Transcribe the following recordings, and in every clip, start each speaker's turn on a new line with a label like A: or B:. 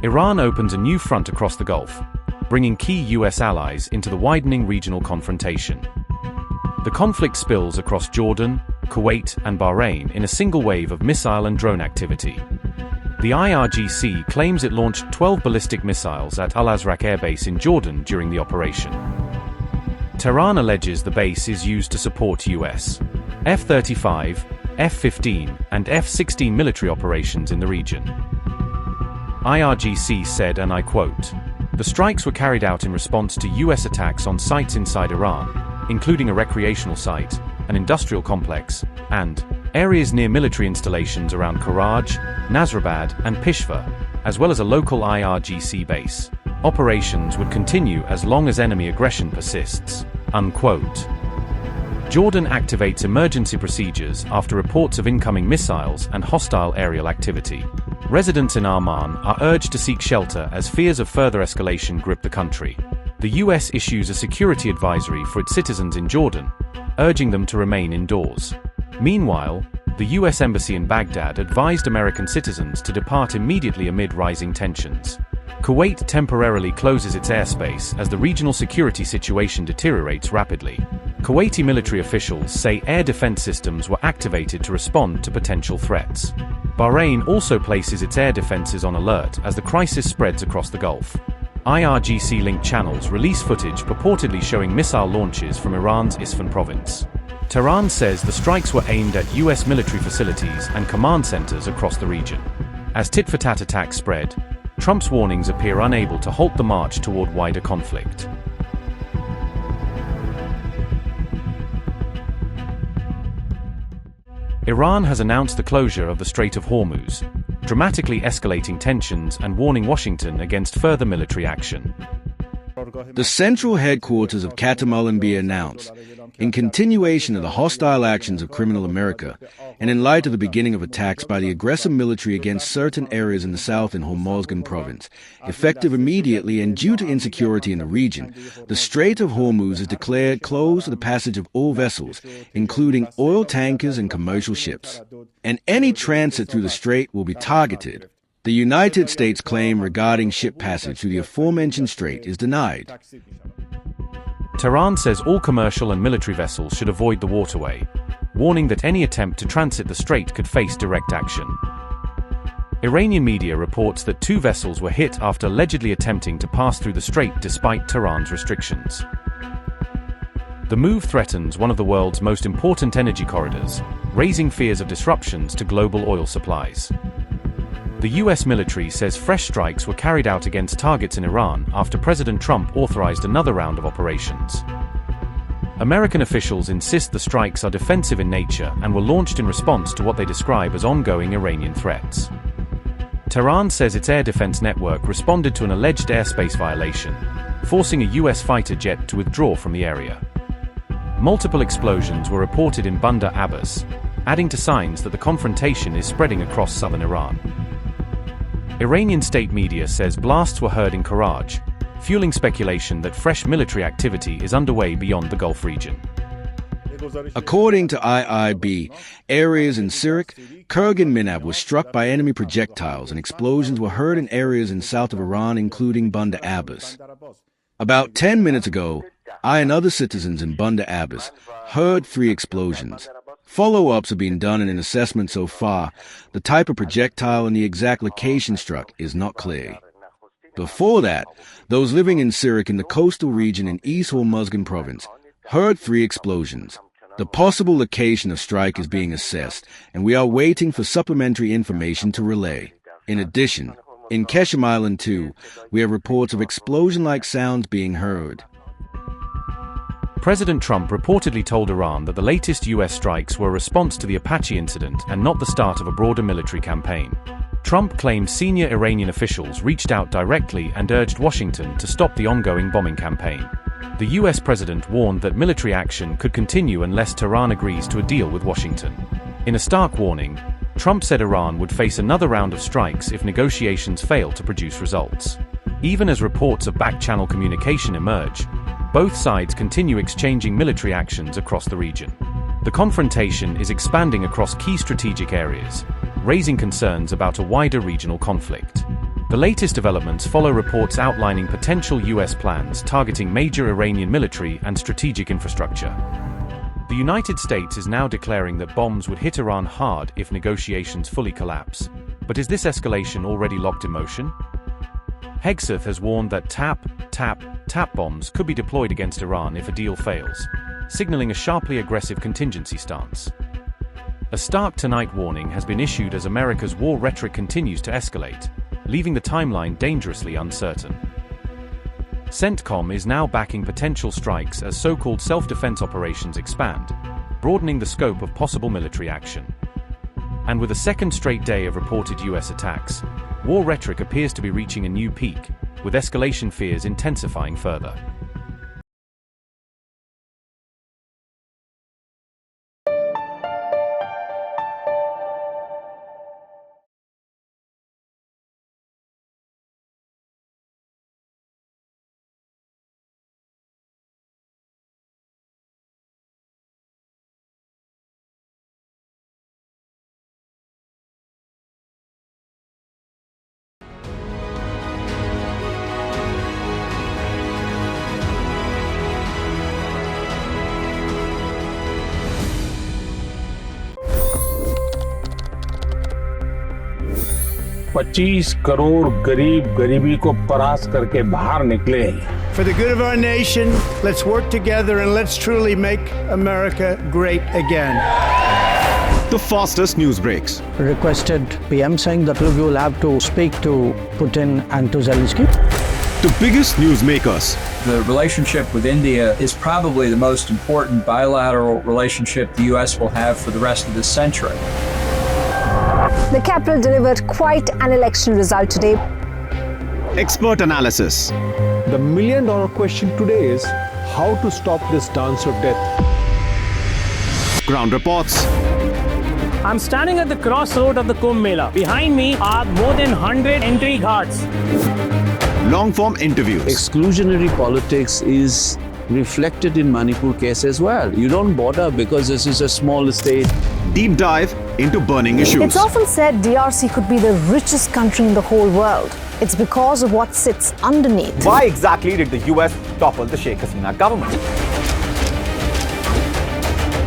A: Iran opens a new front across the Gulf, bringing key US allies into the widening regional confrontation. The conflict spills across Jordan, Kuwait, and Bahrain in a single wave of missile and drone activity. The IRGC claims it launched 12 ballistic missiles at Al-Azraq Air Base in Jordan during the operation. Tehran alleges the base is used to support US F-35, F-15, and F-16 military operations in the region. IRGC said, and I quote, "The strikes were carried out in response to US attacks on sites inside Iran, including a recreational site, an industrial complex, and areas near military installations around Barrage, Nasrabad, and Peshawar, as well as a local IRGC base. Operations would continue as long as enemy aggression persists." Unquote. Jordan activates emergency procedures after reports of incoming missiles and hostile aerial activity. Residents in Amman are urged to seek shelter as fears of further escalation grip the country. The US issues a security advisory for its citizens in Jordan, urging them to remain indoors. Meanwhile, the US Embassy in Baghdad advised American citizens to depart immediately amid rising tensions. Kuwait temporarily closes its airspace as the regional security situation deteriorates rapidly. Kuwaiti military officials say air defense systems were activated to respond to potential threats. Bahrain also places its air defenses on alert as the crisis spreads across the Gulf. IRGC-linked channels release footage purportedly showing missile launches from Iran's Isfahan Province. Tehran says the strikes were aimed at US military facilities and command centers across the region. As tit-for-tat attacks spread, Trump's warnings appear unable to halt the march toward wider conflict. Iran has announced the closure of the Strait of Hormuz, dramatically escalating tensions and warning Washington against further military action.
B: The central headquarters of Katamal announced, in continuation of the hostile actions of criminal America, and in light of the beginning of attacks by the aggressive military against certain areas in the south in Hormuz Province, effective immediately and due to insecurity in the region, the Strait of Hormuz is declared closed to the passage of all vessels, including oil tankers and commercial ships. And any transit through the strait will be targeted. The United States' claim regarding ship passage through the aforementioned strait is denied.
A: Tehran says all commercial and military vessels should avoid the waterway, warning that any attempt to transit the strait could face direct action. Iranian media reports that 2 vessels were hit after allegedly attempting to pass through the strait despite Tehran's restrictions. The move threatens one of the world's most important energy corridors, raising fears of disruptions to global oil supplies. The US military says fresh strikes were carried out against targets in Iran after President Trump authorized another round of operations. American officials insist the strikes are defensive in nature and were launched in response to what they describe as ongoing Iranian threats. Tehran says its air defense network responded to an alleged airspace violation, forcing a US fighter jet to withdraw from the area. Multiple explosions were reported in Bandar Abbas, adding to signs that the confrontation is spreading across southern Iran. Iranian state media says blasts were heard in Barrage, fueling speculation that fresh military activity is underway beyond the Gulf region.
B: According to IIB, areas in Sirak, Kurg and Minab were struck by enemy projectiles and explosions were heard in areas in south of Iran including Bandar Abbas. About 10 minutes ago, I and other citizens in Bandar Abbas heard 3 explosions. Follow-ups have been done and an assessment so far. The type of projectile and the exact location struck is not clear. Before that, those living in Sirak in the coastal region in East Hormuz Province heard 3 explosions. The possible location of strike is being assessed, and we are waiting for supplementary information to relay. In addition, in Qeshm Island too, we have reports of explosion-like sounds being heard.
A: President Trump reportedly told Iran that the latest US strikes were a response to the Apache incident and not the start of a broader military campaign. Trump claimed senior Iranian officials reached out directly and urged Washington to stop the ongoing bombing campaign. The US president warned that military action could continue unless Tehran agrees to a deal with Washington. In a stark warning, Trump said Iran would face another round of strikes if negotiations fail to produce results. Even as reports of back-channel communication emerge, both sides continue exchanging military actions across the region. The confrontation is expanding across key strategic areas, raising concerns about a wider regional conflict. The latest developments follow reports outlining potential US plans targeting major Iranian military and strategic infrastructure. The United States is now declaring that bombs would hit Iran hard if negotiations fully collapse. But is this escalation already locked in motion? Hegseth has warned that tap bombs could be deployed against Iran if a deal fails, signaling a sharply aggressive contingency stance. A stark tonight warning has been issued as America's war rhetoric continues to escalate, leaving the timeline dangerously uncertain. CENTCOM is now backing potential strikes as so-called self-defense operations expand, broadening the scope of possible military action. And with a second straight day of reported US attacks, war rhetoric appears to be reaching a new peak, with escalation fears intensifying further.
C: $25 crore गरीब गरीबी को परास्त करके बाहर निकले।
D: For the good of our nation, let's work together and let's truly make America great again.
E: The fastest news breaks.
F: Requested PM saying that we will have to speak to Putin and to Zelensky.
E: The biggest news makers.
G: The relationship with India is probably the most important bilateral relationship the US will have for the rest of this century.
H: The capital delivered quite an election result today.
E: Expert analysis.
I: The million-dollar question today is how to stop this dance of death.
E: Ground reports.
J: I'm standing at the crossroad of the Kumbh Mela. Behind me are more than 100 entry ghats.
E: Long-form interviews.
K: Exclusionary politics is reflected in Manipur case as well. You don't bother because this is a small state.
E: Deep dive into burning issues.
H: It's often said DRC could be the richest country in the whole world. It's because of what sits underneath.
L: Why exactly did the US topple the Sheikh Hasina government?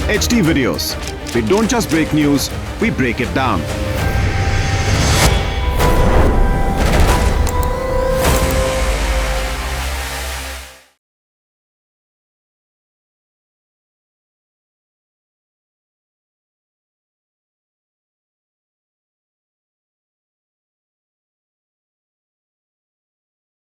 E: HD videos. We don't just break news, we break it down.